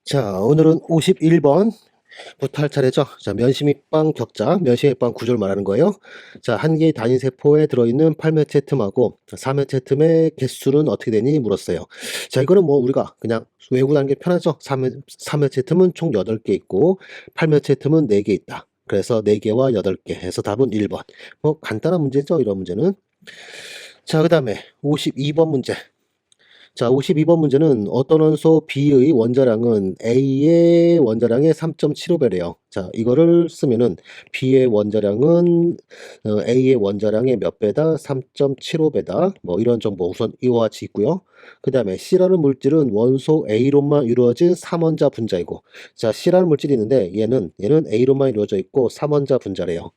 자, 오늘은 51번부터 할 차례죠. 자, 면심입방 격자, 면심입방 구조를 말하는 거예요. 자, 한 개의 단위 세포에 들어있는 8면체 틈하고 4면체 틈의 개수는 어떻게 되니 물었어요. 자, 이거는 뭐 우리가 그냥 외우는 게 편하죠. 4면체 틈은 총 8개 있고 8면체 틈은 4개 있다. 그래서 4개와 8개 해서 답은 1번. 뭐 간단한 문제죠, 이런 문제는. 자, 그 다음에 52번 문제. 자, 52번 문제는 어떤 원소 B의 원자량은 A의 원자량의 3.75배래요. 자, 이거를 쓰면은 B의 원자량은 A의 원자량의 몇 배다? 3.75배다. 뭐 이런 정보 우선 이와 같이 있고요. 그 다음에 C라는 물질은 원소 A로만 이루어진 3원자 분자이고, 자, C라는 물질이 있는데 얘는 A로만 이루어져 있고 3원자 분자래요.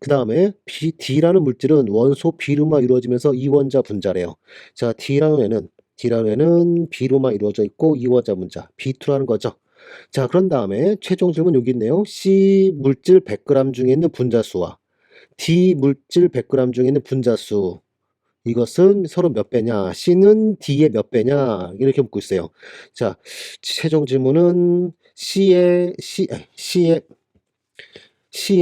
그 다음에 D라는 물질은 원소 B로만 이루어지면서 2원자 분자래요. 자, D라는 애는 B로만 이루어져 있고 2원자 분자, B2라는 거죠. 자, 그런 다음에 최종 질문 여기 있네요. C 물질 100g 중에 있는 분자수와 D 물질 100g 중에 있는 분자수. 이것은 서로 몇 배냐? C는 D의 몇 배냐? 이렇게 묻고 있어요. 자, 최종 질문은 C의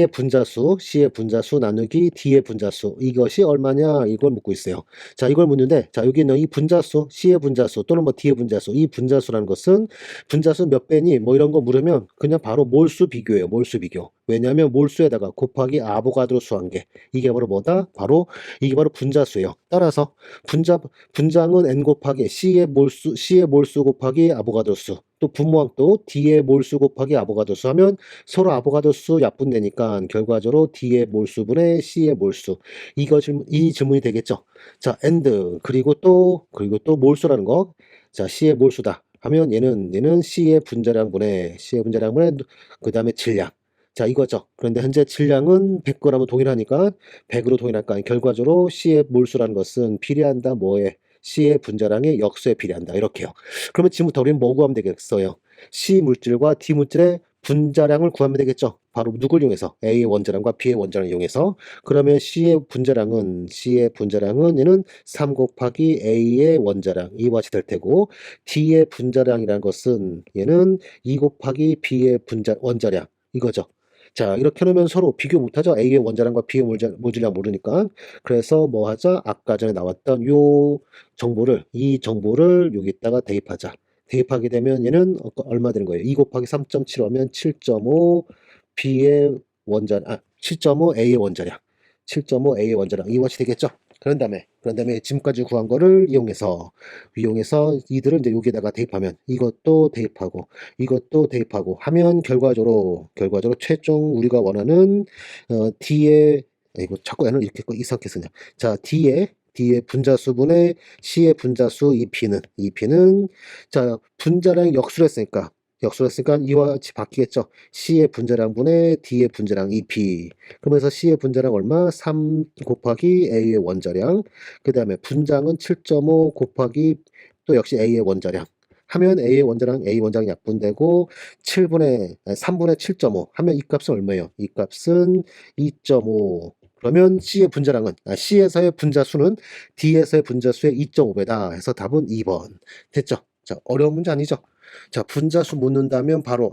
분자수 나누기 D의 분자수, 이것이 얼마냐 이걸 묻고 있어요. 자, 이걸 묻는데, 자, 여기 있는 이 분자수, C의 분자수 또는 뭐 D의 분자수, 이 분자수라는 것은 분자수 몇 배니 뭐 이런 거 물으면 그냥 바로 몰수 비교예요. 몰수 비교. 왜냐하면 몰수에다가 곱하기 아보가드로 수한계, 이게 바로 뭐다? 이게 바로 분자수예요. 따라서 분장은 n 곱하기 C의 몰수 곱하기 아보가드로 수, 또 분모항도 D의 몰수 곱하기 아보가드로 수 하면 서로 아보가드로 수 약분되니까 결과적으로 D의 몰수분의 C의 몰수. 이 질문이 되겠죠. 자, and 그리고 또 몰수라는 거. 자, C의 몰수다 하면 얘는 C의 분자량분의 그다음에 질량. 자, 이거죠. 그런데 현재 질량은 100g으로 동일하니까 100으로 동일하니까 결과적으로 C의 몰수라는 것은 비례한다 뭐에? C의 분자량의 역수에 비례한다. 이렇게요. 그러면 지금부터 우리는 뭐 구하면 되겠어요? C 물질과 D 물질의 분자량을 구하면 되겠죠. 바로 누굴 이용해서? A의 원자량과 B의 원자량을 이용해서. 그러면 C의 분자량은 얘는 3 곱하기 A의 원자량, 이와 같이 될 테고, D의 분자량이라는 것은 얘는 2 곱하기 B의 원자량, 이거죠. 자, 이렇게 놓으면 서로 비교 못하죠. A의 원자량과 B의 모질량 모르니까. 그래서 뭐 하자? 아까 전에 나왔던 이 정보를 여기다가 대입하자. 대입하게 되면 얘는 얼마 되는 거예요? 2 곱하기 3.75면 7.5 7.5 A의 원자량. 7.5 A의 원자량. 이것이 되겠죠? 그런 다음에 지금까지 구한 거를 이용해서 이들을 이제 여기다가 대입하면 이것도 대입하고 하면 결과적으로 최종 우리가 원하는 D의, 이거 자꾸 N을 이렇게 이상하게 쓰냐. 자, D의 분자수분의 C의 분자수 이 P는 자, 분자량 역수를 했으니까 이와 같이 바뀌겠죠. C의 분자량분의 D의 분자량 2P. 그러면서 C의 분자량 얼마? 3 곱하기 A의 원자량. 그 다음에 분장은 7.5 곱하기 또 역시 A의 원자량. 하면 A 원자량 약분되고 3분의 7.5 하면 이 값은 얼마예요? 이 값은 2.5. 그러면 C에서의 분자수는 D에서의 분자수의 2.5배다 해서 답은 2번. 됐죠? 자, 어려운 문제 아니죠? 자, 분자수 묻는다면 바로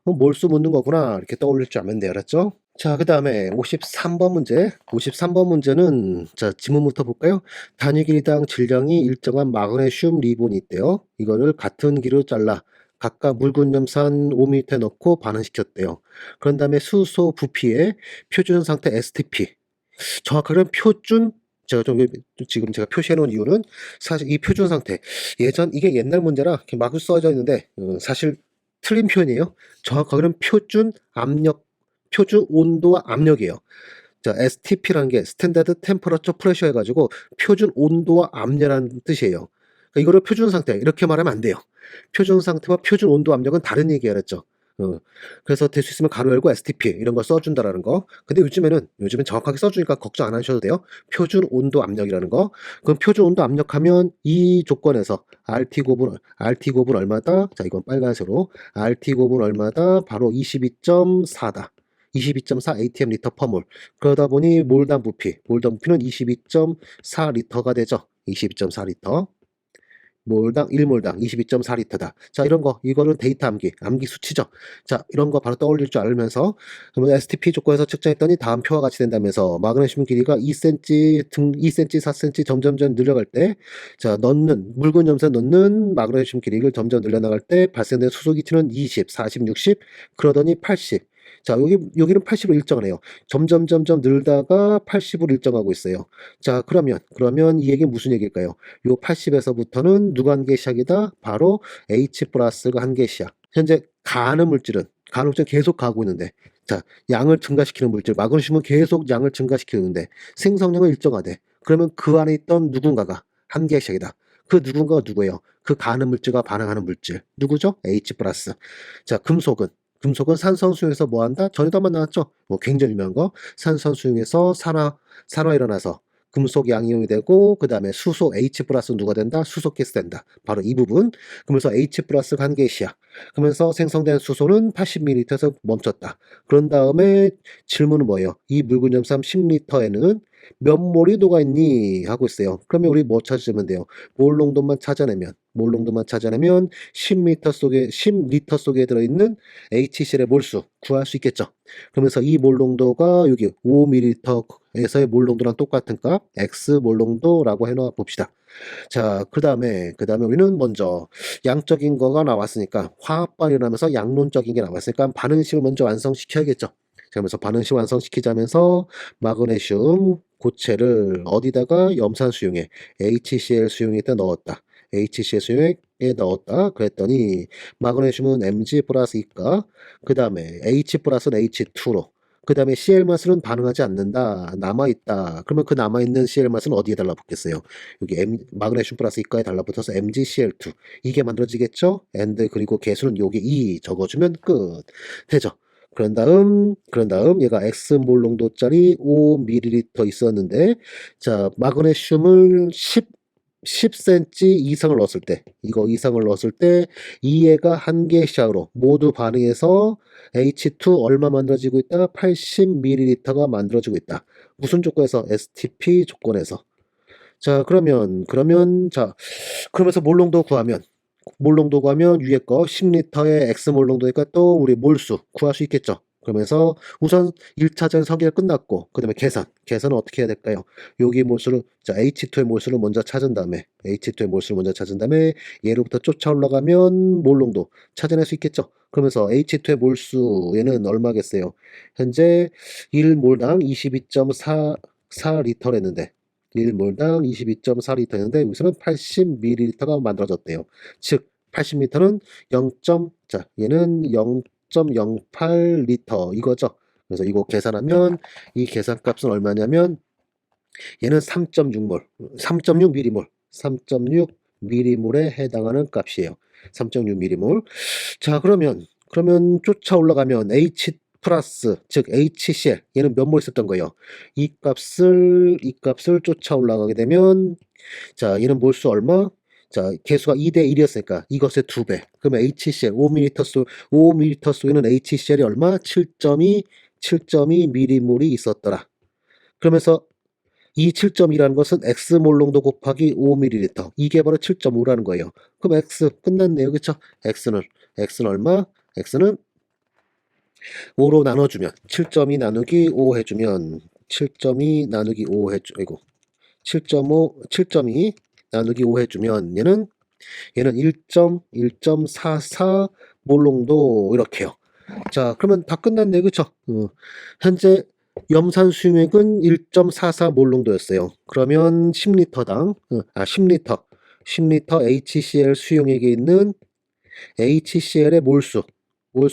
몰수 묻는 거구나 이렇게 떠올릴 줄 알면 돼요. 알았죠? 자, 그 다음에 53번 문제. 53번 문제는 자, 지문부터 볼까요? 단위 길이당 질량이 일정한 마그네슘 리본이 있대요. 이거를 같은 길이로 잘라 각각 묽은 염산 5ml에 넣고 반응시켰대요. 그런 다음에 수소 부피의 표준 상태 STP. 정확하게는 지금 제가 표시해 놓은 이유는 사실 이 표준 상태, 이게 옛날 문제라 이렇게 막 써져 있는데 사실 틀린 표현이에요. 정확하게는 표준 온도와 압력이에요. 자, STP라는 게 스탠다드 템퍼러처 프레셔 해가지고 표준 온도와 압력이라는 뜻이에요. 그러니까 이거를 표준 상태 이렇게 말하면 안 돼요. 표준 상태와 표준 온도 압력은 다른 얘기야, 그랬죠. 그래서 될 수 있으면 가로 열고 STP 이런 걸 써준다라는 거. 근데 요즘엔 정확하게 써주니까 걱정 안 하셔도 돼요. 표준 온도 압력이라는 거. 그럼 표준 온도 압력하면 이 조건에서 RT 곱은 얼마다? 자, 이건 빨간색으로 RT 곱은 얼마다? 바로 22.4다. 22.4 atm 리터 퍼몰. 그러다 보니 몰당 부피는 22.4 리터가 되죠. 22.4 리터. 몰당 1몰당 22.4리터다. 자, 이런 거, 이거는 데이터 암기 수치죠. 자, 이런 거 바로 떠올릴 줄 알면서, 그러면 STP 조건에서 측정했더니 다음 표와 같이 된다면서, 마그네슘 길이가 2cm, 2cm, 4cm 점점점 늘어갈 때, 자, 묽은 염소에 넣는 마그네슘 길이를 점점 늘려나갈 때 발생된 수소 기체는 20, 40, 60, 그러더니 80. 자, 여기는 80으로 일정하네요. 점점 늘다가 80으로 일정하고 있어요. 자, 그러면 이 얘기는 무슨 얘기일까요? 요 80에서부터는 누가 한 개 시작이다? 바로 H 플러스가 한 개 시작. 현재 가는 물질은 계속 가고 있는데, 자, 양을 증가시키는 물질, 마그네슘은 계속 양을 증가시키는데 생성량은 일정하대. 그러면 그 안에 있던 누군가가 한 개 시작이다. 그 누군가가 누구예요? 그 가는 물질과 반응하는 물질. 누구죠? H 플러스. 자, 금속은 산성수용에서 뭐 한다? 전에도 한번 나왔죠? 뭐 굉장히 유명한 거. 산성수용에서 산화 일어나서 금속 양이온이 되고, 그 다음에 수소 H 플러스 누가 된다? 수소 가스 된다. 바로 이 부분. 그러면서 H 플러스가 한 개의 시야. 그러면서 생성된 수소는 80ml에서 멈췄다. 그런 다음에 질문은 뭐예요? 이 묽은 염산 10리터에는 몇 몰이 녹아있니? 하고 있어요. 그러면 우리 뭐 찾으면 돼요? 몰 농도만 찾아내면 10리터 속에 들어있는 HCl의 몰수 구할 수 있겠죠. 그러면서 이 몰 농도가 여기 5ml에서의 몰 농도랑 똑같은 값 X 몰 농도라고 해놓아 봅시다. 자, 그 다음에 우리는 먼저 양적인 거가 나왔으니까 화합반이라면서 양론적인 게 나왔으니까 반응식을 먼저 완성시켜야겠죠. 그러면서 반응식 완성시키자면서 마그네슘 고체를 어디다가 염산 수용에 HCl 수용에다 넣었다. HCl 수용에 넣었다. 그랬더니 마그네슘은 Mg 플러스 이가, 그 다음에 H 플러스는 H2로, 그 다음에 Cl 맛은 반응하지 않는다. 남아있다. 그러면 그 남아있는 Cl 맛은 어디에 달라붙겠어요? 여기 마그네슘 플러스 이가에 달라붙어서 MgCl2. 이게 만들어지겠죠? and 그리고 개수는 여기 2 적어주면 끝. 되죠? 그런 다음 얘가 X몰 농도짜리 5ml 있었는데, 자, 마그네슘을 10cm 이상을 넣었을 때, 이거 이상을 넣었을 때, 이 애가 한 개 샤로 모두 반응해서 H2 얼마 만들어지고 있다? 80ml가 만들어지고 있다. 무슨 조건에서? STP 조건에서. 자, 자, 그러면서 몰농도 구하면 위에 거 10리터의 X 몰농도니까 또 우리 몰수 구할 수 있겠죠. 그러면서 우선 1차전 설계가 끝났고, 그 다음에 계산은 어떻게 해야 될까요? 여기 몰수를, 자, H2의 몰수를 먼저 찾은 다음에 얘로부터 쫓아 올라가면 몰농도 찾아낼 수 있겠죠. 그러면서 H2의 몰수 얘는 얼마겠어요? 현재 1몰당 22.4리터랬는데 1몰당 22.4리터였는데 여기서는 80ml가 만들어졌대요. 즉 80m는 0. 자, 얘는 0.08리터 이거죠. 그래서 이거 계산하면 이 계산값은 얼마냐면 얘는 3.6몰, 3.6mm몰, 3.6mm몰에 해당하는 값이에요. 3.6mm몰. 자, 그러면 쫓아 올라가면 H 플러스, 즉 HCl, 얘는 몇 몰 있었던 거예요. 이 값을 쫓아 올라가게 되면, 자, 얘는 몰수 얼마? 자, 개수가 2대 1이었으니까 이것의 2배. 그러면 HCl 5ml 속에는 HCl이 얼마? 7.2mm몰이 있었더라. 그러면서 이 7.2라는 것은 X몰 농도 곱하기 5ml. 이게 바로 7.5라는 거예요. 그럼 X 끝났네요. 그쵸? X는 얼마? X는 5로 나눠주면 7.2 나누기 5 해주면 7.2 나누기 5 7.2 나누기 5 해주면 얘는 1.44 몰농도 이렇게요. 자, 그러면 다 끝났네. 그쵸? 현재 염산 수용액은 1.44 몰농도였어요. 그러면 10리터 HCl 수용액에 있는 HCl의 몰수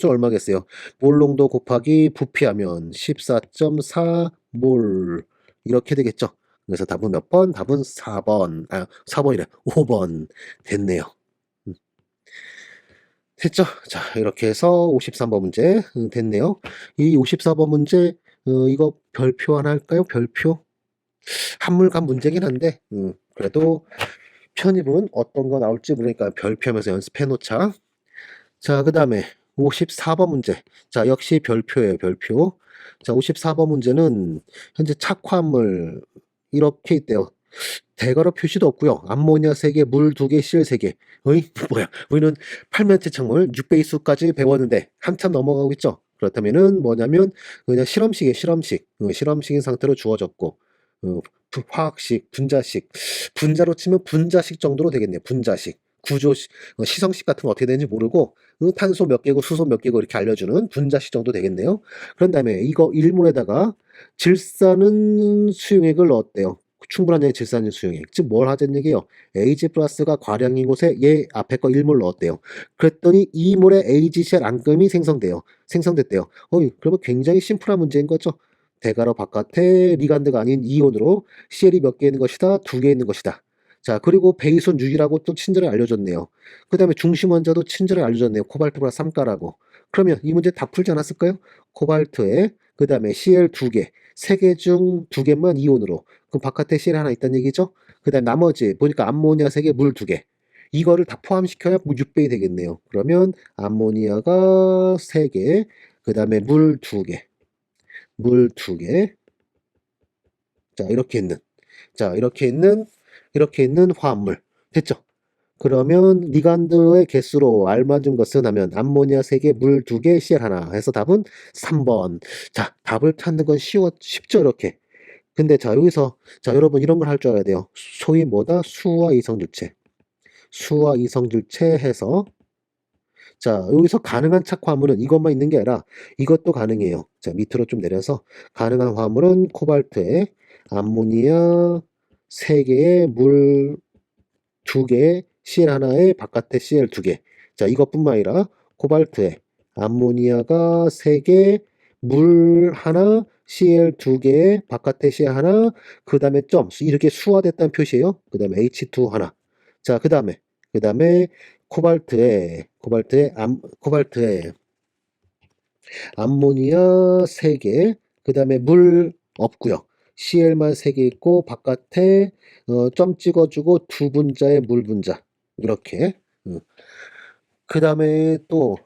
얼마겠어요? 몰농도 곱하기 부피하면 14.4몰 이렇게 되겠죠. 그래서 답은 몇 번? 답은 4번. 4번이래. 5번 됐네요. 됐죠? 자, 이렇게 해서 53번 문제 됐네요. 이 54번 문제 이거 별표 하나 할까요? 별표? 한물간 문제긴 한데 그래도 편입은 어떤 거 나올지 모르니까 별표하면서 연습해 놓자. 자, 그 다음에 54번 문제. 자, 역시 별표예요, 별표. 자, 54번 문제는 현재 착화물 이렇게 있대요. 대괄호 표시도 없고요. 암모니아 3개, 물 2개, CL 3개. 어이? 뭐야? 우리는 팔면체 착물 6배수까지 배웠는데 한참 넘어가고 있죠. 그렇다면은 뭐냐면 그냥 실험식이에요. 실험식. 실험식인 상태로 주어졌고 화학식, 분자식. 분자로 치면 분자식 정도로 되겠네요. 분자식. 구조식, 시성식 같은 거 어떻게 되는지 모르고 탄소 몇 개고 수소 몇 개고 이렇게 알려주는 분자식 정도 되겠네요. 그런 다음에 이거 일몰에다가 질산은 수용액을 넣었대요. 충분한 양의 질산은 수용액. 즉 뭘 하자는 얘기예요. Ag 플러스가 과량인 곳에 얘 앞에 거 1몰 넣었대요. 그랬더니 2몰의 AgCl 앙금이 생성됐대요. 그러면 굉장히 심플한 문제인 거죠. 대괄호 바깥에 리간드가 아닌 이온으로 CL이 몇 개 있는 것이다? 2개 있는 것이다. 자, 그리고 베이손 유기라고 또 친절히 알려줬네요. 그 다음에 중심 원자도 친절히 알려줬네요. 코발트 플러스 3가라고. 그러면 이 문제 다 풀지 않았을까요? 코발트에 그 다음에 CL 2개, 3개 중 2개만 이온으로. 그럼 바깥에 CL 하나 있다는 얘기죠? 그 다음 나머지 보니까 암모니아 3개, 물 2개. 이거를 다 포함시켜야 6배이 되겠네요. 그러면 암모니아가 3개, 그 다음에 물 2개, 물 2개. 자, 이렇게 있는 화합물. 됐죠? 그러면 리간드의 개수로 알맞은 것은 하면 암모니아 3개, 물 2개, CL 하나 해서 답은 3번. 자, 답을 찾는 건 쉽죠, 이렇게. 근데 자, 여기서 자, 여러분 이런 걸 할 줄 알아야 돼요. 소위 뭐다? 수와 이성질체. 수와 이성질체 해서 자, 여기서 가능한 착 화물은 이것만 있는 게 아니라 이것도 가능해요. 자, 밑으로 좀 내려서 가능한 화물은 코발트에 암모니아 3개에 물 2개, CL 하나에 바깥에 CL 2개. 자, 이것뿐만 아니라 코발트에 암모니아가 3개, 물 하나, CL 2개에 바깥에 CL 하나, 그 다음에 점, 이렇게 수화됐다는 표시예요. 그 다음에 H2 하나. 자, 그 다음에 코발트에 암모니아 3개, 그 다음에 물 없고요. CL만 3개 있고 바깥에 점 찍어주고 두 분자의 물 분자 이렇게. 그 다음에 또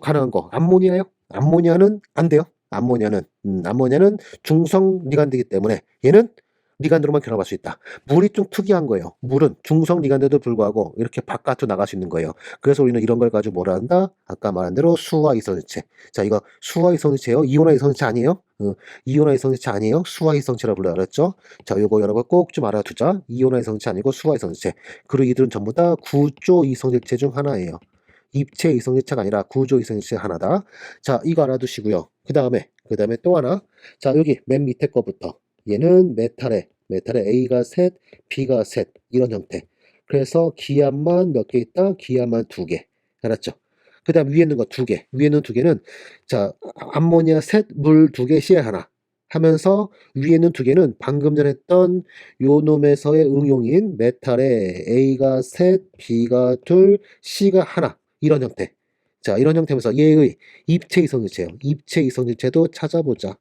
가능한 거 암모니아요? 암모니아는 안 돼요. 암모니아는 중성 리간드이기 때문에 얘는 리간드로만 결합할 수 있다. 물이 좀 특이한 거예요. 물은 중성 리간드에도 불구하고 이렇게 바깥으로 나갈 수 있는 거예요. 그래서 우리는 이런 걸 가지고 뭐라 한다? 아까 말한 대로 수화 이성질체. 자, 이거 수화 이성질체요? 이온화 이성질체 아니에요? 이온화 이성질체 아니에요? 수화 이성질체라고 불러야 그랬죠? 자, 요거 여러분 꼭 좀 알아두자. 이온화 이성질체 아니고 수화 이성질체. 그리고 이들은 전부 다 구조 이성질체 중 하나예요. 입체 이성질체가 아니라 구조 이성질체 하나다. 자, 이거 알아두시고요. 그 다음에 또 하나. 자, 여기 맨 밑에 거부터. 얘는 메탈에 A가 셋, B가 셋 이런 형태. 그래서 기압만 몇 개 있다? 기압만 2개. 알았죠? 그 다음 위에 있는 거 2개. 위에 있는 2개는 자, 암모니아 셋, 물 2개, CL 하나. 하면서 위에 있는 2개는 방금 전에 했던 요 놈에서의 응용인 메탈에 A가 셋, B가 둘, C가 하나. 이런 형태. 자, 이런 형태면서 얘의 입체 이성질체요. 입체 이성질체도 찾아보자.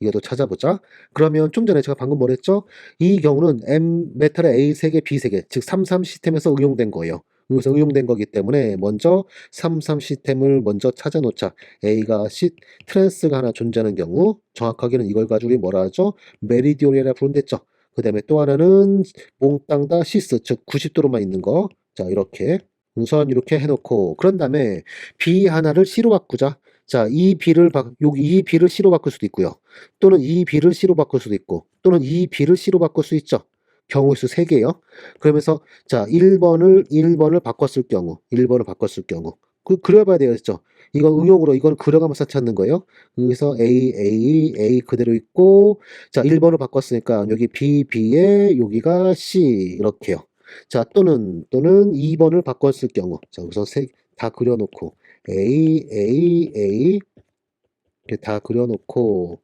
이것도 찾아보자. 그러면 좀 전에 제가 방금 뭐랬죠? 이 경우는 메탈의 A 3개, B 3개, 즉 33 시스템에서 응용된 거예요. 여기서 응용된 거기 때문에 먼저 33 시스템을 먼저 찾아 놓자. A가 트랜스가 하나 존재하는 경우 정확하게는 이걸 가지고 우리 뭐라 하죠? 메리디오니아라 부른댔죠. 그 다음에 또 하나는 몽땅 다 시스, 즉 90도로만 있는 거. 자, 이렇게 우선 이렇게 해놓고 그런 다음에 B 하나를 C로 바꾸자. 자, 이 B를 C로 바꿀 수도 있고요. 또는 이 B를 C로 바꿀 수도 있고, 또는 이 B를 C로 바꿀 수 있죠. 경우의 수 3개요. 그러면서, 자, 1번을 바꿨을 경우, 그려봐야 되겠죠. 이건 응용으로, 이건 그려가면서 찾는 거예요. 여기서 A 그대로 있고, 자, 1번을 바꿨으니까, 여기 B에 여기가 C, 이렇게요. 자, 또는 2번을 바꿨을 경우, 자, 우선 다 그려놓고, A 이렇게 다 그려놓고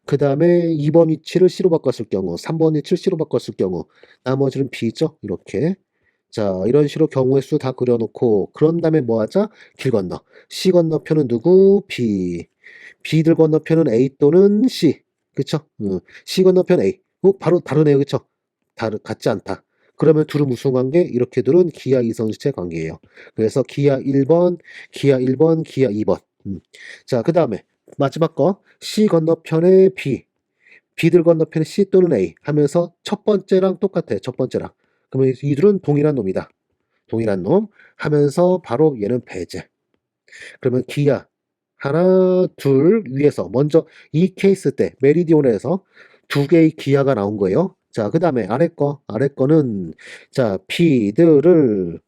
그 다음에 2번 위치를 C로 바꿨을 경우 3번 위치를 C로 바꿨을 경우 나머지는 B죠. 이렇게 자 이런 식으로 경우의 수 다 그려놓고 그런 다음에 뭐 하자? 길 건너 C 건너편은 누구? B B들 건너편은 A 또는 C 그쵸? C 건너편 A 바로 다르네요. 그쵸? 같지 않다. 그러면 둘은 무슨 관계? 이렇게 둘은 기하 이성질체 관계예요. 그래서 기하 1번, 기하 2번. 자, 그 다음에 마지막 거 C 건너편에 B. B들 건너편에 C 또는 A 하면서 첫 번째랑 똑같아요. 첫 번째랑. 그러면 이들은 동일한 놈이다. 동일한 놈 하면서 바로 얘는 배제. 그러면 기하 하나, 둘 위에서 먼저 이 케이스 때 메리디오널에서 두 개의 기하가 나온 거예요. 자, 그 다음에 아래 거는 자, B들을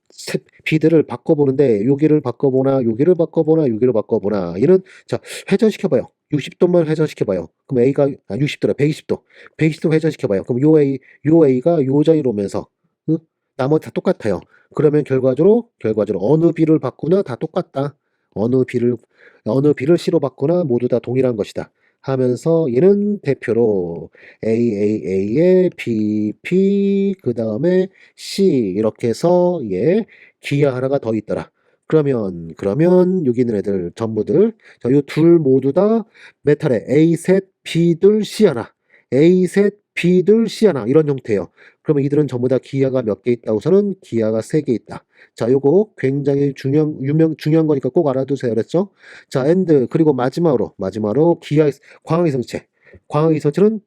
바꿔보는데 여기를 바꿔보나 여기를 바꿔보나 여기를 바꿔보나 얘는 자, 회전시켜봐요. 60도만 회전시켜봐요. 그럼 A가 60도라 120도 120도 회전시켜봐요. 그럼 요 A가 요 자리로 오면서 응? 나머지 다 똑같아요. 그러면 결과적으로 어느 B를 바꾸나 다 똑같다. 어느 B를 C로 바꾸나 모두 다 동일한 것이다. 하면서 얘는 대표로 AAA에 BP 그 다음에 C 이렇게 해서 얘 기하 하나가 더 있더라. 그러면 여기 있는 애들 전부들 이 둘 모두 다 메탈에 A 셋 B 둘 C 하나 A 셋 B 둘 C 하나 이런 형태예요. 그러면 이들은 전부 다 기하가 몇 개 있다고서는 기하가 3개 있다. 자, 요거 굉장히 중요한 거니까 꼭 알아두세요. 그랬죠? 자, 그리고 마지막으로 광학이성체. 광학이성체는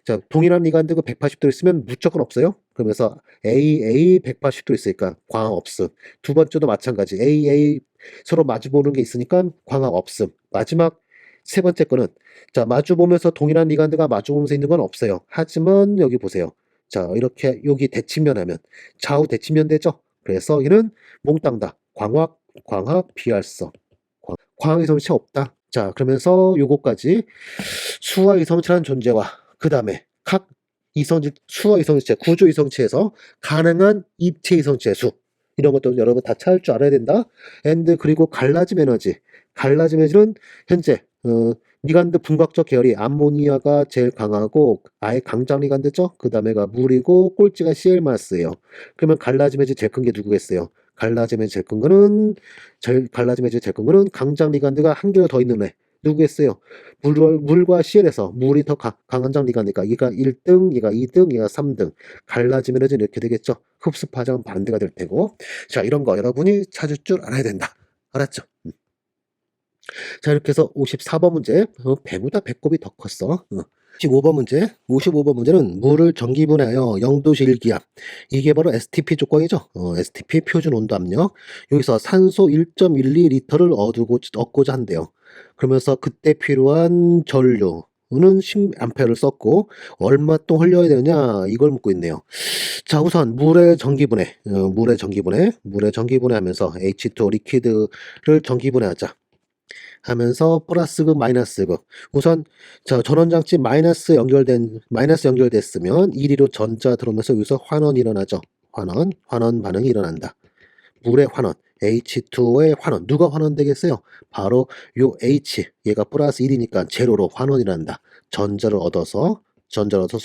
자, 동일한 리간드 그 180도 있으면 무조건 없어요. 그러면서 AA 180도 있으니까 광학 없음. 두 번째도 마찬가지. AA 서로 마주보는 게 있으니까 광학 없음. 마지막 세 번째 거는 자, 마주보면서 동일한 리간드가 마주보면서 있는 건 없어요. 하지만 여기 보세요. 자, 이렇게 여기 대칭면 하면 좌우 대칭면 되죠? 그래서 얘는 몽땅 다 광학 비활성. 광학 이성체 없다. 자, 그러면서 요거까지 수화 이성체라는 존재와 그 다음에 각 수화 이성체, 구조 이성체에서 가능한 입체 이성체 수 이런 것도 여러분 다 찾을 줄 알아야 된다. 그리고 갈라짐 에너지. 갈라짐 에너지는 현재 리간드 분광적 계열이 암모니아가 제일 강하고 아예 강장 리간드죠. 그 다음에가 물이고 꼴찌가 CL-예요. 그러면 갈라짐 에너지 제일 큰 게 누구겠어요? 갈라짐 에너지 제일 큰 거는 강장 리간드가 한 개가 더 있는 애. 누구겠어요? 물과 CL에서 물이 더 강한 장 리간드니까 얘가 1등, 얘가 2등, 얘가 3등. 갈라짐 에너지는 이렇게 되겠죠. 흡수 파장은 반대가 될 테고. 자, 이런 거 여러분이 찾을 줄 알아야 된다. 알았죠? 자, 이렇게 해서 54번 문제. 배보다 배꼽이 더 컸어. 55번 문제는 물을 전기분해하여 0도씨 1기압. 이게 바로 STP 조건이죠. STP 표준 온도 압력. 여기서 산소 1.12리터를 얻고자 한대요. 그러면서 그때 필요한 전류는 10A를 썼고 얼마 동안 흘려야 되느냐 이걸 묻고 있네요. 자, 우선 물의 전기분해 하면서 H2O 리퀴드를 전기분해하자. 하면서 플러스극 마이너스극 우선 전원장치 마이너스 연결됐으면 1위로 전자 들어오면서 여기서 환원이 일어나죠. 환원 반응이 일어난다. 물의 환원 H2O의 환원 누가 환원되겠어요? 바로 요 H 얘가 플러스 1이니까 제로로 환원이 일어난다. 전자를 얻어서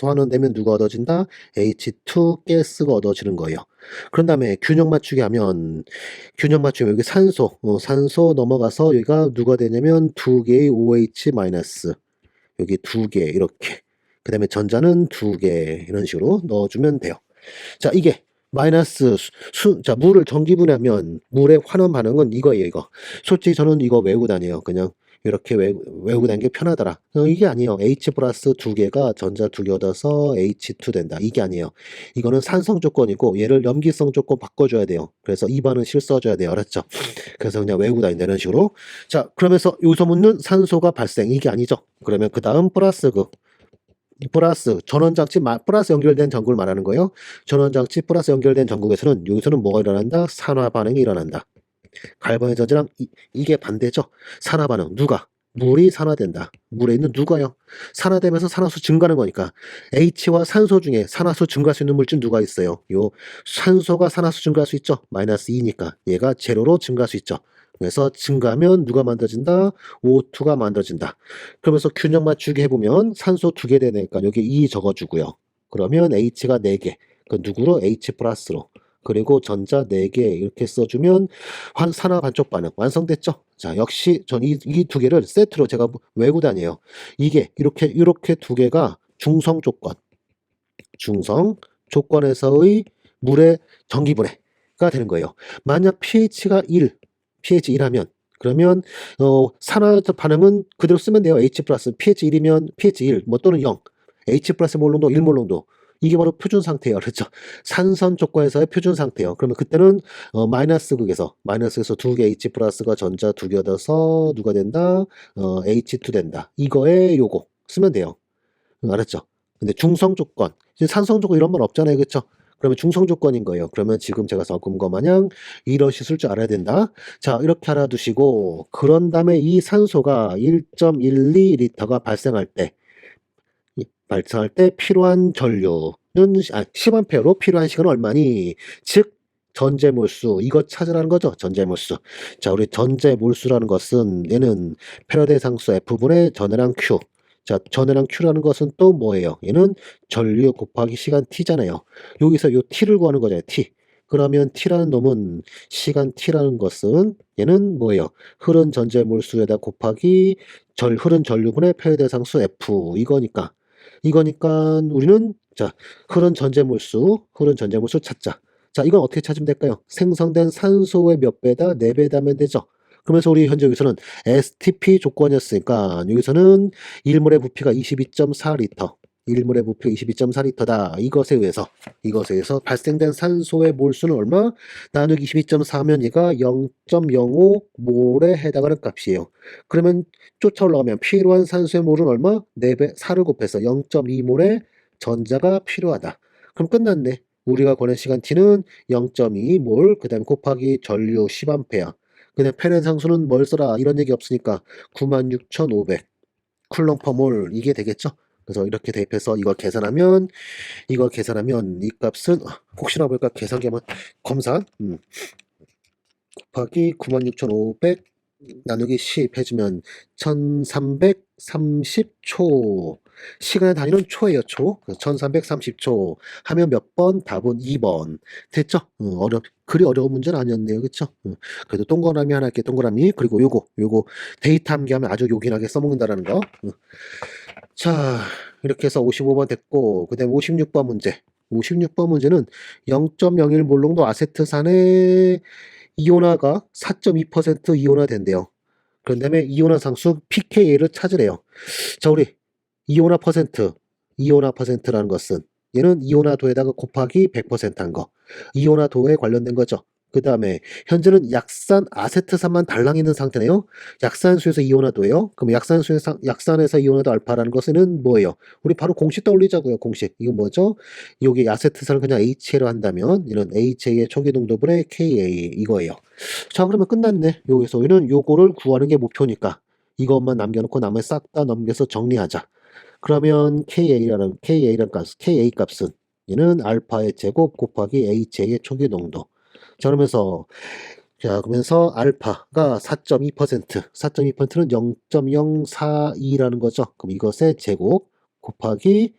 환원되면 누가 얻어진다? H2 가스가 얻어지는 거예요. 그런 다음에 균형 맞추기 하면 여기 산소 넘어가서 여기가 누가 되냐면 2개의 OH 마이너스 여기 2개 이렇게 그 다음에 전자는 2개 이런 식으로 넣어주면 돼요. 자, 이게 마이너스 자, 물을 전기분해하면 물의 환원 반응은 이거예요. 이거 솔직히 저는 이거 외우고 다녀요. 그냥 이렇게 외우고 다니는 게 편하더라. 이게 아니에요. H 플러스 2개가 전자 2개 얻어서 H2 된다. 이게 아니에요. 이거는 산성 조건이고 얘를 염기성 조건 바꿔줘야 돼요. 그래서 2번은 실 써줘야 돼요. 알았죠? 그래서 그냥 외우고 다닌다 이런 식으로. 자, 그러면서 여기서 묻는 산소가 발생 이게 아니죠. 그러면 그 다음 플러스 전원장치 플러스 연결된 전구를 말하는 거예요. 전원장치 플러스 연결된 전구에서는 여기서는 뭐가 일어난다? 산화 반응이 일어난다. 갈반의 저지랑 이게 반대죠. 산화 반응 물이 산화된다. 물에 있는 누가요? 산화되면서 산화수 증가하는 거니까 H와 산소 중에 산화수 증가할 수 있는 물질 누가 있어요? 요 산소가 산화수 증가할 수 있죠. 마이너스 2니까 얘가 제로로 증가할 수 있죠. 그래서 증가하면 누가 만들어진다? O2가 만들어진다. 그러면서 균형 맞추기 해보면 산소 2개 되니까 여기 2 적어주고요. 그러면 H가 4개. 그 누구로? H 플러스로. 그리고 전자 4개 이렇게 써주면 산화 반쪽 반응 완성됐죠. 자, 역시 전 이 두 개를 세트로 제가 외우고 다녀요. 이게 이렇게 두 개가 중성 조건에서의 물의 전기분해가 되는 거예요. 만약 pH 1하면 그러면 산화 반응은 그대로 쓰면 돼요. H 플러스 pH 1이면 pH 1 또는 0 H 플러스 몰롱도 1몰롱도 이게 바로 표준 상태예요. 그렇죠? 산선 조건에서의 표준 상태예요. 그러면 그때는 마이너스에서 두 개 H 플러스가 전자 두 개 얻어서 누가 된다? H2 된다. 이거에 요거 쓰면 돼요. 알았죠? 근데 중성 조건, 이제 산성 조건 이런 말 없잖아요. 그렇죠? 그러면 중성 조건인 거예요. 그러면 지금 제가 적은 거 마냥 이러시 쓸 줄 알아야 된다. 자, 이렇게 알아두시고 그런 다음에 이 산소가 1.12리터가 발생할 때 필요한 전류는 10A로 필요한 시간은 얼마니? 즉 전제몰수 이거 찾으라는 거죠. 전제몰수. 자, 우리 전제몰수라는 것은 얘는 패러데이 상수 F분의 전해량 Q. 자, 전해량 Q라는 것은 또 뭐예요? 얘는 전류 곱하기 시간 T잖아요. 여기서 요 T를 구하는 거잖아요. T. 그러면 T라는 놈은 시간 T라는 것은 얘는 뭐예요? 흐른 전제몰수에다 곱하기 흐른 전류분의 패러데이 상수 F 이거니까 우리는 자 흐른 전제물수 찾자. 자 이건 어떻게 찾으면 될까요? 생성된 산소의 몇 배다? 4배다 하면 되죠. 그러면서 우리 현재 여기서는 STP 조건이었으니까 여기서는 1몰의 부피가 22.4리터 1몰의 부피가 22.4리터다. 이것에 의해서 발생된 산소의 몰수는 얼마? 나누기 22.4면 얘가 0.05몰에 해당하는 값이에요. 그러면 쫓아 올라가면 필요한 산소의 몰은 얼마? 4배, 4를 곱해서 0.2몰의 전자가 필요하다. 그럼 끝났네. 우리가 구하는 시간 t는 0.2몰, 그 다음에 곱하기 전류 10A. 그냥 페렌 상수는 뭘 써라? 이런 얘기 없으니까 96,500 쿨롱 퍼몰 이게 되겠죠? 그래서 이렇게 대입해서 이걸 계산하면 이 값은 혹시나 볼까 계산기 한번 검사 곱하기 96,500 나누기 10 해주면 1330초 시간의 단위는 초예요. 1330초 하면 몇 번? 답은 2번 됐죠? 그리 어려운 문제는 아니었네요. 그쵸? 그래도 동그라미 하나 할게. 동그라미 그리고 요거 데이터 암기하면 아주 요긴하게 써먹는다라는 거. 자 이렇게 해서 55번 됐고 그 다음에 56번 문제 56번 문제는 0.01 몰롱도 아세트산의 이온화가 4.2% 이온화 된대요. 그런 다음에 이온화 상수 pKa를 찾으래요. 자, 우리 이온화 퍼센트라는 것은 얘는 이온화도에다가 곱하기 100%한 거. 이온화도에 관련된 거죠. 그 다음에 현재는 약산 아세트산만 달랑 있는 상태네요. 약산수에서 이온화도예요. 그럼 약산에서 이온화도 알파라는 것은 뭐예요? 우리 바로 공식 떠올리자고요. 공식. 이건 뭐죠? 여기 아세트산을 그냥 HA로 한다면 이런 HA의 초기 농도분의 KA 이거예요. 자, 그러면 끝났네. 여기서 우리는 요거를 구하는 게 목표니까 이것만 남겨놓고 나머지 싹 다 넘겨서 정리하자. 그러면 KA 값은 얘는 알파의 제곱 곱하기 HA의 초기 농도. 자, 그러면서 알파가 4.2%는 0.042라는 거죠. 그럼 이것의 제곱 곱하기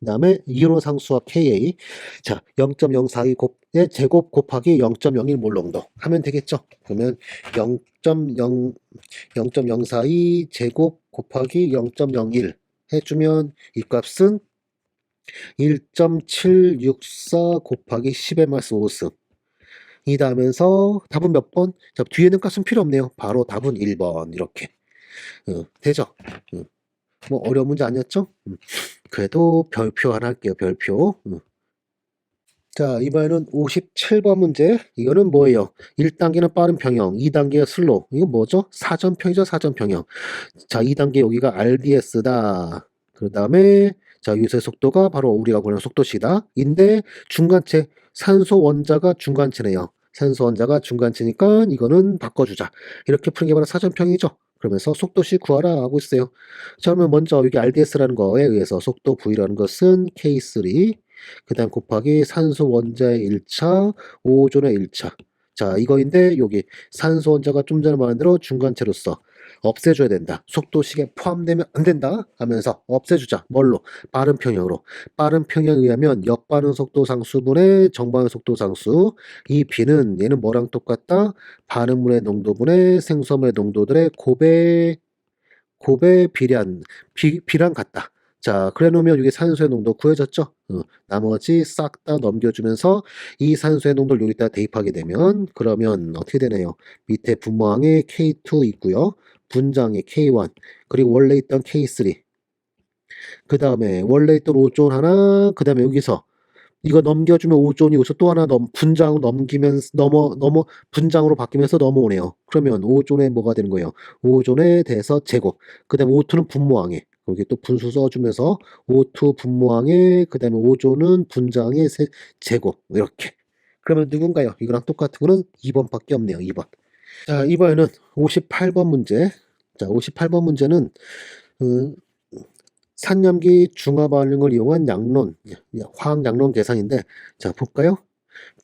그다음에 이온화 상수와 KA. 자, 0.042의 제곱 곱하기 0.01 몰롱도 하면 되겠죠. 그러면 0.042 제곱 곱하기 0.01 해주면 이 값은 1.764 곱하기 10의 마이너스 5승 이다 하면서 답은 몇 번? 자, 뒤에는 값은 필요 없네요. 바로 답은 1번 이렇게 되죠. 뭐 어려운 문제 아니었죠? 그래도 별표 하나 할게요. 별표. 자, 이번에는 57번 문제. 이거는 뭐예요? 1단계는 빠른 평형, 2단계가 슬로우. 이거 뭐죠? 사전평이죠, 사전평형. 자, 2단계 여기가 RDS다. 그 다음에 자, 유세 속도가 바로 우리가 보는 속도시다. 인데 중간체, 산소 원자가 중간체네요. 산소 원자가 중간체니까 이거는 바꿔주자. 이렇게 푸는 게 바로 사전평이죠. 그러면서 속도시 구하라 하고 있어요. 자, 그러면 먼저 여기 RDS라는 거에 의해서 속도 V라는 것은 K3, 그 다음 곱하기 산소 원자의 1차, 오존의 1차. 자, 이거인데 여기 산소 원자가 좀 전에 말한 대로 중간체로서 없애줘야 된다. 속도식에 포함되면 안 된다 하면서 없애주자. 뭘로? 빠른 평형으로. 빠른 평형에 의하면 역반응 속도 상수분의 정반응 속도 상수. 이 B는 얘는 뭐랑 똑같다? 반응물의 농도분의 생수물의 농도들의 곱의 비랑 같다. 자, 그래 놓으면 여기 산소의 농도 구해졌죠? 나머지 싹 다 넘겨주면서 이 산소의 농도를 여기다 대입하게 되면 그러면 어떻게 되나요? 밑에 분모항에 K2 있고요. 분자항에 K1 그리고 원래 있던 K3 그 다음에 원래 있던 5존 하나, 그 다음에 여기서 이거 넘겨주면 5존이 여기서 또 하나 분장으로 넘기면서 분장으로 바뀌면서 넘어오네요. 그러면 5존에 뭐가 되는 거예요? 5존에 대해서 제곱. 그 다음에 5투는 분모항에. 여기 또 분수 써주면서 5투 분모항에, 그 다음에 5존은 분장의 제곱. 이렇게. 그러면 누군가요? 이거랑 똑같은 거는 2번밖에 없네요. 2번. 자, 이번에는 58번 문제. 자, 58번 문제는 산염기 중화 반응을 이용한 양론, 화학 양론 계산인데, 자, 볼까요?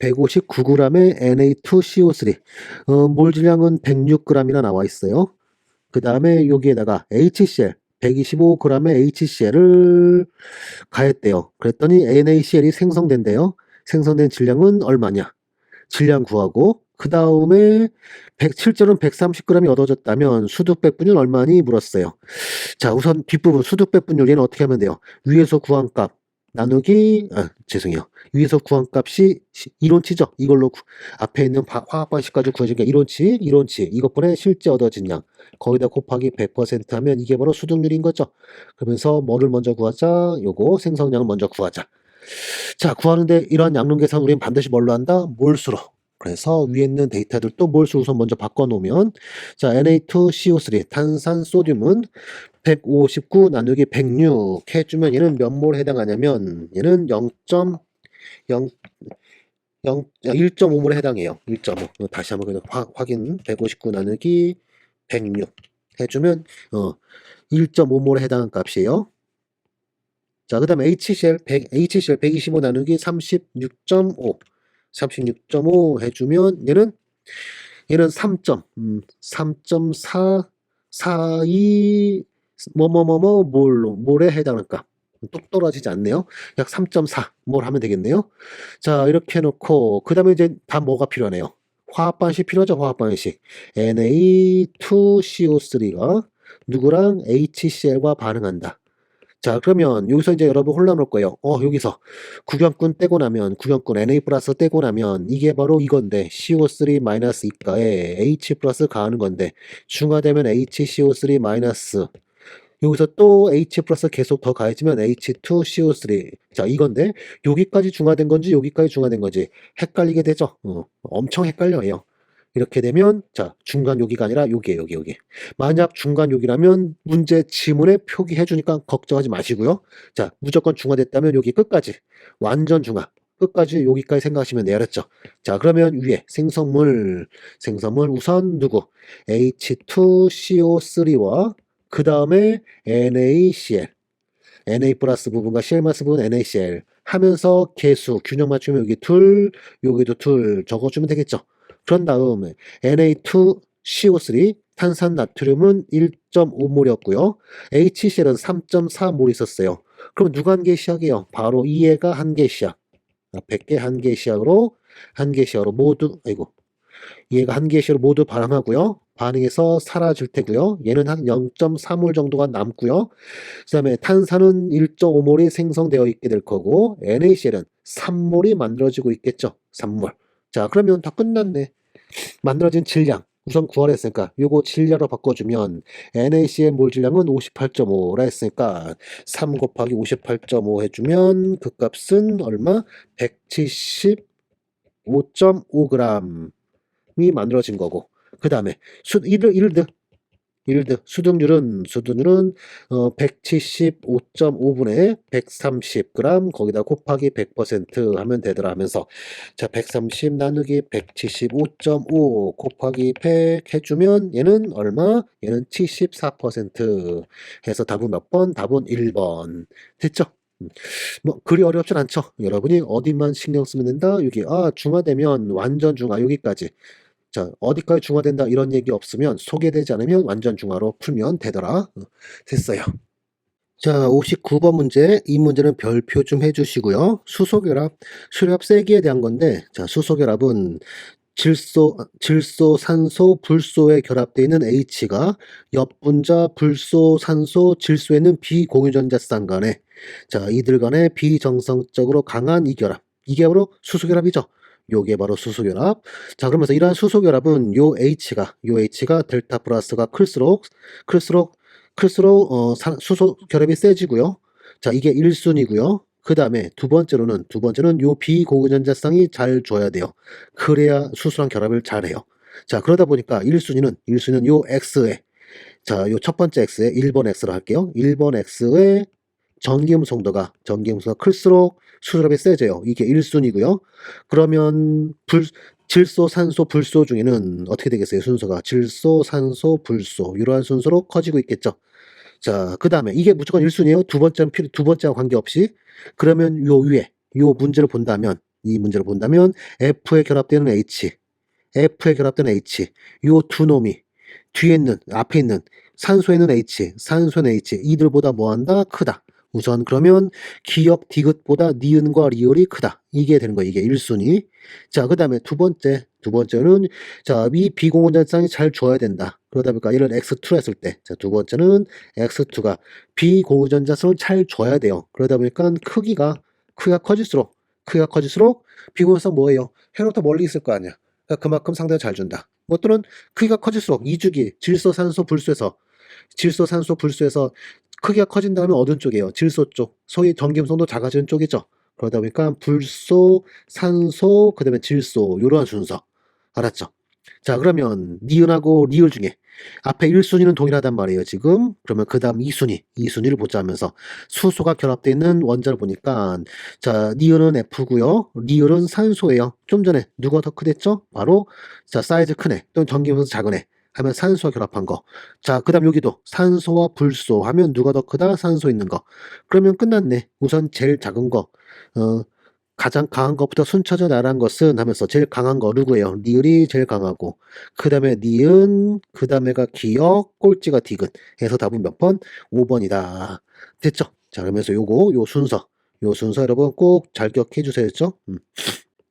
159g의 Na2CO3, 몰 질량은 106g이나 나와 있어요. 그 다음에 여기에다가 HCl, 125g의 HCl을 가했대요. 그랬더니 NaCl이 생성된대요. 생성된 질량은 얼마냐? 질량 구하고, 그 다음에 실제로는 130g이 얻어졌다면 수득백분율 얼마니 물었어요. 자, 우선 뒷부분 수득백분율 얘는 어떻게 하면 돼요? 위에서 구한 값 나누기, 죄송해요. 위에서 구한 값이 이론치죠. 이걸로 앞에 있는 화학 방식까지 구해주니까 이론치 이것분의 실제 얻어진 양 거기다 곱하기 100% 하면 이게 바로 수득률인 거죠. 그러면서 뭐를 먼저 구하자? 요거 생성량을 먼저 구하자. 자, 구하는데 이러한 양론 계산 우리는 반드시 뭘로 한다? 몰수로. 그래서 위에 있는 데이터들 또 몰수 우선 먼저 바꿔놓으면, 자, Na2CO3 탄산 소듐은 159 나누기 106 해주면 얘는 몇 몰에 해당하냐면 얘는 0.0 1.5몰에 해당해요. 1.5. 다시 한번 확인. 159 나누기 106 해주면 1.5몰에 해당하는 값이에요. 자, 그 다음에 HCl 125 나누기 36.5 해주면 얘는 3.42 몰에 해당할까? 똑 떨어지지 않네요. 약 3.4 몰 하면 되겠네요. 자, 이렇게 해놓고 그 다음에 이제 다 뭐가 필요하네요. 화학 반식 필요하죠. 화학 반식. Na2CO3가 누구랑 HCl과 반응한다. 자, 그러면 여기서 이제 여러분 혼란올 거예요. 여기서 구경꾼 떼고 나면, 구경꾼 Na 플러스 떼고 나면 이게 바로 이건데 CO3 마이너스 이가에 H 플러스 가하는 건데 중화되면 HCO3 마이너스 여기서 또 H 플러스 계속 더 가해지면 H2CO3. 자, 이건데 여기까지 중화된 건지 여기까지 중화된 건지 헷갈리게 되죠. 엄청 헷갈려요. 이렇게 되면 자, 중간 여기가 아니라 여기에요. 여기. 만약 중간 여기라면 문제 지문에 표기해 주니까 걱정하지 마시고요. 자, 무조건 중화됐다면 여기 끝까지 완전 중화. 끝까지 여기까지 생각하시면 돼요. 알았죠? 자, 그러면 위에 생성물 우선 누구? H2CO3와 그 다음에 NaCl, Na 플러스 부분과 Cl 마이너스 부분 NaCl 하면서 계수 균형 맞추면 여기 둘, 여기도 둘 적어주면 되겠죠. 그런 다음에 Na2CO3 탄산 나트륨은 1.5몰이었고요. HCl은 3.4몰 있었어요. 그럼 누가 한 개 시작이에요? 바로 이해가 한 개 시작. 100개 한 개 시작으로 모두 얘가 한 개씩으로 모두 반응하고요. 반응해서 사라질 테고요. 얘는 한 0.3몰 정도가 남고요. 그 다음에 탄산은 1.5몰이 생성되어 있게 될 거고 NaCl은 3몰이 만들어지고 있겠죠. 3몰. 자, 그러면 다 끝났네. 만들어진 질량. 우선 구하라 했으니까 요거 질량으로 바꿔주면 NaCl 몰 질량은 58.5라 했으니까 3 곱하기 58.5 해주면 그 값은 얼마? 175.5g 이 만들어진 거고 그 다음에 수득률은 175.5분의 130g 거기다 곱하기 100% 하면 되더라 하면서 자 130 나누기 175.5 곱하기 100 해주면 얘는 얼마? 얘는 74% 해서 답은 몇 번? 답은 1번 됐죠? 뭐 그리 어렵진 않죠. 여러분이 어디만 신경 쓰면 된다. 여기 중화되면 완전 중화 여기까지. 자, 어디까지 중화된다 이런 얘기 없으면 소개되지 않으면 완전 중화로 풀면 되더라. 됐어요. 자, 59번 문제. 이 문제는 별표 좀 해주시고요. 수소결합, 수렴 세기에 대한 건데, 자, 수소결합은 질소, 산소, 불소에 결합되어 있는 H가 옆분자 불소, 산소, 질소에는 비공유전자쌍 간에 자, 이들 간에 비정성적으로 강한 이 결합. 이게 바로 수소결합이죠. 요게 바로 수소결합. 자, 그러면서 이러한 수소결합은 요 H가 델타 플러스가 클수록 클수록 수소 결합이 세지고요. 자, 이게 1순위고요. 그 다음에 두 번째는 요 비고전자성이 잘 줘야 돼요. 그래야 수소랑 결합을 잘해요. 자, 그러다 보니까 1순위는 요 X에, 자, 요 첫 번째 X에 1번 X로 할게요. 1번 X에 전기음성도가 클수록 수소결합이 세져요. 이게 1순위고요. 그러면 질소, 산소, 불소 중에는 어떻게 되겠어요? 순서가 질소, 산소, 불소 이러한 순서로 커지고 있겠죠. 자, 그 다음에 이게 무조건 1순위예요. 두 번째와 관계없이. 그러면 요 위에 이 문제를 본다면 F에 결합되는 H, 요 두 놈이 앞에 있는 산소에는 H, 이들보다 뭐한다? 크다. 우선 그러면 기역 디귿보다 니은과 리을이 크다. 이게 되는 거예요. 이게 1순위. 자, 그 다음에 두 번째는, 자, 이 비공전자성이 잘 줘야 된다. 그러다 보니까 얘를 X2로 했을 때, 자, 두 번째는 X2가 비공전자성을 잘 줘야 돼요. 그러다 보니까 크기가 커질수록 비공전자성 뭐예요? 해로부터 멀리 있을 거 아니야. 그러니까 그만큼 상대가 잘 준다. 뭐 또는 크기가 커질수록 이주기 질소, 산소, 불소에서 크기가 커진다면 어느 쪽이에요? 질소 쪽. 소위 전기음성도 작아지는 쪽이죠. 그러다 보니까 불소, 산소, 그 다음에 질소 이러한 순서. 알았죠? 자, 그러면 니은하고 리을 중에 앞에 1순위는 동일하단 말이에요, 지금. 그러면 그 다음 2순위를 보자 하면서 수소가 결합되어 있는 원자를 보니까, 자, 니은은 F고요. 리을은 산소예요. 좀 전에 누가 더 크댔죠? 바로, 자, 사이즈 큰 애 또는 전기음성 작은 애 하면 산소와 결합한 거. 자, 그 다음 여기도 산소와 불소 하면 누가 더 크다? 산소 있는 거. 그러면 끝났네. 우선 제일 작은 거, 어, 가장 강한 것부터 순차적으로 나란 것은 하면서 제일 강한 거 누구예요? 리을이 제일 강하고, 그 다음에 니은, 그 다음에가 기역, 꼴찌가 디귿 해서 답은 몇 번? 5번이다. 됐죠? 자, 그러면서 요 순서 여러분 꼭 잘 기억해 주세요. 했죠?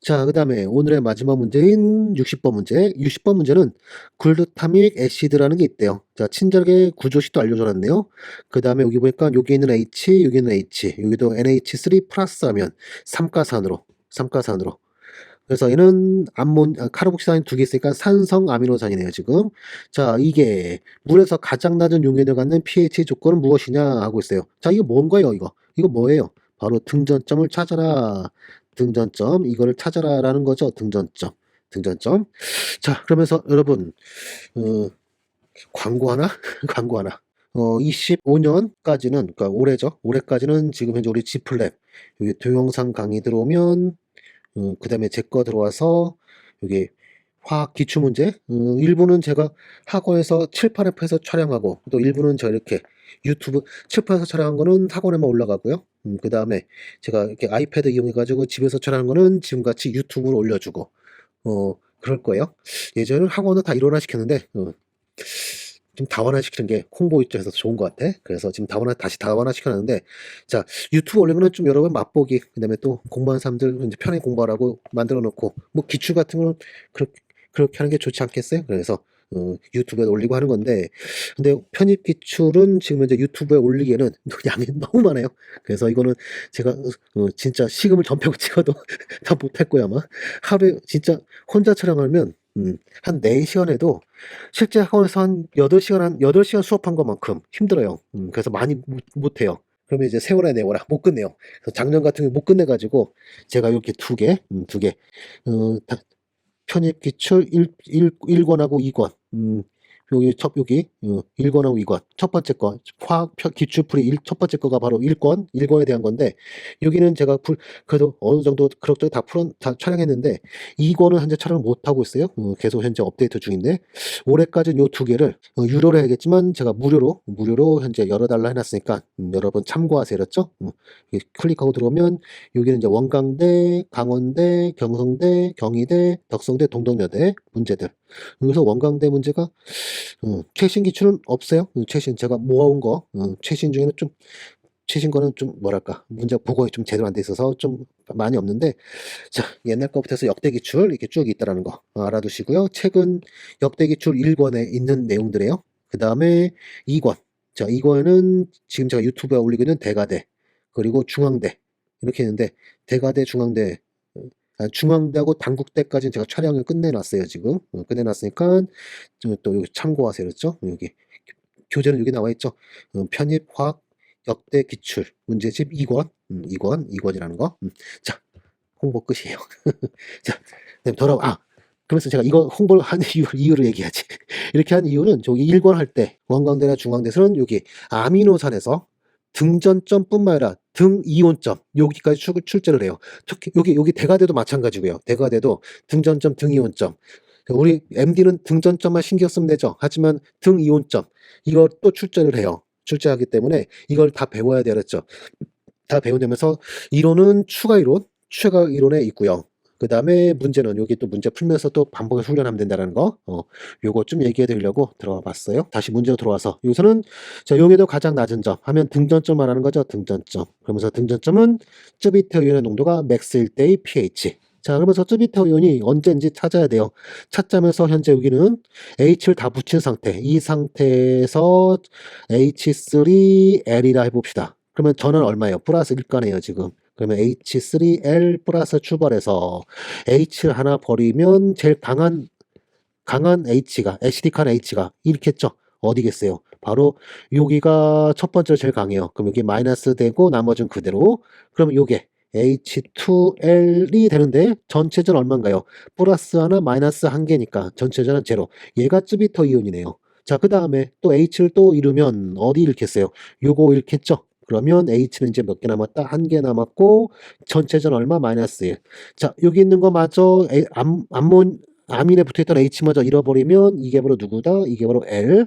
자, 그 다음에 오늘의 마지막 문제인 60번 문제. 60번 문제는 글루타믹 애시드라는 게 있대요. 자, 친절하게 구조식도 알려줘놨네요. 그 다음에 여기 보니까 여기 있는 여기 있는 여기도 NH3 플러스 하면 삼가산으로. 그래서 얘는 카르복시산이 두 개 있으니까 산성 아미노산이네요, 지금. 자, 이게 물에서 가장 낮은 용해를 갖는 pH 조건은 무엇이냐 하고 있어요. 자, 이거 뭔가요, 이거? 이거 뭐예요? 바로 등전점을 찾아라. 이거를 찾아라라는 거죠. 등전점. 자, 그러면서 여러분, 어, 광고 하나? 광고 하나. 25년까지는, 그러니까 올해까지는 지금 현재 우리 G플랩, 여기 동영상 강의 들어오면, 그 다음에 제 거 들어와서, 여기 화학 기출문제, 일부는 제가 학원에서 칠판에서 촬영하고, 또 일부는 저 이렇게 유튜브 칠판에서 촬영한 거는 학원에만 올라가고요. 그 다음에 제가 이렇게 아이패드 이용해가지고 집에서 촬영한 거는 지금같이 유튜브로 올려주고, 그럴 거예요. 예전에는 학원은 다 일원화 시켰는데, 좀 다원화 시키는 게 홍보 입장에서 좋은 것 같아. 그래서 지금 다시 다원화 시켜놨는데, 자, 유튜브 올리는 거는 좀 여러 번 맛보기, 그 다음에 또 공부하는 사람들 이제 편하게 공부하라고 만들어 놓고, 뭐 기출 같은 거는 그렇게 하는 게 좋지 않겠어요? 그래서, 유튜브에 올리고 하는 건데, 근데 편입 기출은 지금 현재 유튜브에 올리기에는 양이 너무 많아요. 그래서 이거는 제가, 진짜 시금을 전폐고 찍어도 다 못할 거야, 아마. 하루에 진짜 혼자 촬영하면, 한 4시간 해도 실제 학원에서 한 8시간 수업한 것만큼 힘들어요. 그래서 많이 못해요. 그러면 이제 세워라 내워라 못 끝내요. 그래서 작년 같은 경우 못 끝내가지고 제가 이렇게 두 개, 편입 기출 1권하고 2권, 여기 1권하고 2권 첫 번째 거 화학 기출풀이 첫 번째 거가 바로 1권에 대한 건데, 여기는 제가 그래도 어느 정도 그럭저럭 다 촬영했는데 2권은 현재 촬영을 못 하고 있어요. 계속 현재 업데이트 중인데, 올해까지는 요 두 개를 유료로 해야겠지만 제가 무료로 현재 열어달라 해놨으니까 여러분 참고하세요. 그렇죠? 클릭하고 들어오면 여기는 이제 원광대, 강원대, 경성대, 경희대, 덕성대, 동덕여대 문제들. 여기서 원광대 문제가, 최신 기출은 없어요. 최신 제가 모아온 거, 최신 중에는 최신 거는 좀 뭐랄까, 문제 보고에 좀 제대로 안 돼 있어서 좀 많이 없는데, 자, 옛날 거부터 해서 역대 기출 이렇게 쭉 있다라는 거 알아두시고요. 최근 역대 기출 1권에 있는 내용들이에요. 그 다음에 2권. 자, 2권은 지금 제가 유튜브에 올리고 있는 대가대, 그리고 중앙대 이렇게 있는데, 대가대, 중앙대하고 단국대까지는 제가 촬영을 끝내놨어요, 지금. 끝내놨으니까 또 여기 참고하세요. 그렇죠? 여기 교재는 여기 나와 있죠. 편입, 화학, 역대 기출, 문제집 2권, 2권이라는 거. 자, 홍보 끝이에요. 자, 그다음에 그래서 제가 이거 홍보를 한 이유를 얘기하지. 이렇게 한 이유는 저기 1권 할 때 원광대나 중광대에서는 여기 아미노산에서 등전점뿐만 아니라 등이온점 여기까지 출제를 해요. 특히 여기 대가대도 마찬가지고요. 대가대도 등전점, 등이온점. 우리 MD는 등전점만 신경 쓰면 되죠. 하지만 등이온점 이걸 또 출제를 해요. 출제하기 때문에 이걸 다 배워야 되겠죠. 다 배우면서 이론은 추가 이론에 있고요. 그 다음에 문제는 여기 또 문제 풀면서 또 반복해서 훈련하면 된다는 거, 요거 좀 얘기해 드리려고 들어와 봤어요. 다시 문제로 들어와서 여기서는 자, 용해도 가장 낮은 점 하면 등전점 말하는 거죠. 등전점. 그러면서 등전점은 쯔비터 이온의 농도가 맥스일 때의 pH. 자, 그러면서 쯔비터 이온이 언제인지 찾아야 돼요. 찾자면서 현재 여기는 H를 다 붙인 상태. 이 상태에서 H3L이라 해봅시다. 그러면 저는 얼마예요? 플러스 1가네요, 지금. 그러면 H3L 플러스 출발해서 H를 하나 버리면 제일 강한 H가, 애시딕한 H가 이렇겠죠? 어디겠어요? 바로 여기가 첫 번째로 제일 강해요. 그럼 여기 마이너스 되고 나머지는 그대로. 그럼 요게 H2L이 되는데 전체전 얼마인가요? 플러스 하나 마이너스 한 개니까 전체전은 제로. 얘가 쯔비터 이온이네요. 자, 그 다음에 또 H를 또 잃으면 어디 잃겠어요? 요거 잃겠죠? 그러면 H는 이제 몇 개 남았다? 한 개 남았고 전체전 얼마? 마이너스 1. 자, 여기 있는 거 마저 아민에 붙어있던 H마저 잃어버리면 이게 바로 누구다? 이게 바로 L.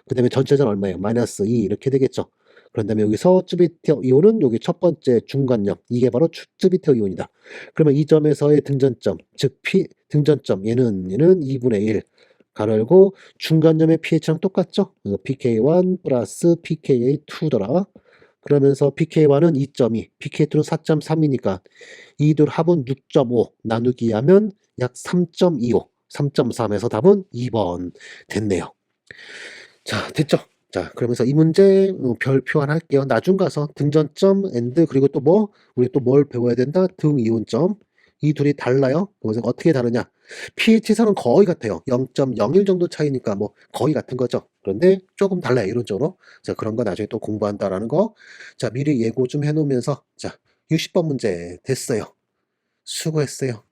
그 다음에 전체전 얼마예요? 마이너스 2 이렇게 되겠죠. 그런 다음에 여기서 쯔비터 이온은 여기 첫 번째 중간점 이게 바로 쯔비터 이온이다. 그러면 이 점에서의 등전점 즉 등전점 얘는 2분의 1 가로 열고 중간점의 pH랑 똑같죠? pK1 플러스 pKa2더라. 그러면서 pK1은 2.2, pK2는 4.3이니까 이둘 합은 6.5 나누기 하면 약 3.25, 3.3에서 답은 2번 됐네요. 자, 됐죠? 자, 그러면서 이 문제 별 표현할게요. 나중 가서 등전점, 엔드, 그리고 또 우리 또 뭘 배워야 된다? 등이온점. 이 둘이 달라요. 그래서 어떻게 다르냐? pH선은 거의 같아요. 0.01 정도 차이니까 뭐 거의 같은 거죠. 그런데 조금 달라요. 이론적으로. 자, 그런 거 나중에 또 공부한다라는 거. 자, 미리 예고 좀 해놓으면서 자, 60번 문제 됐어요. 수고했어요.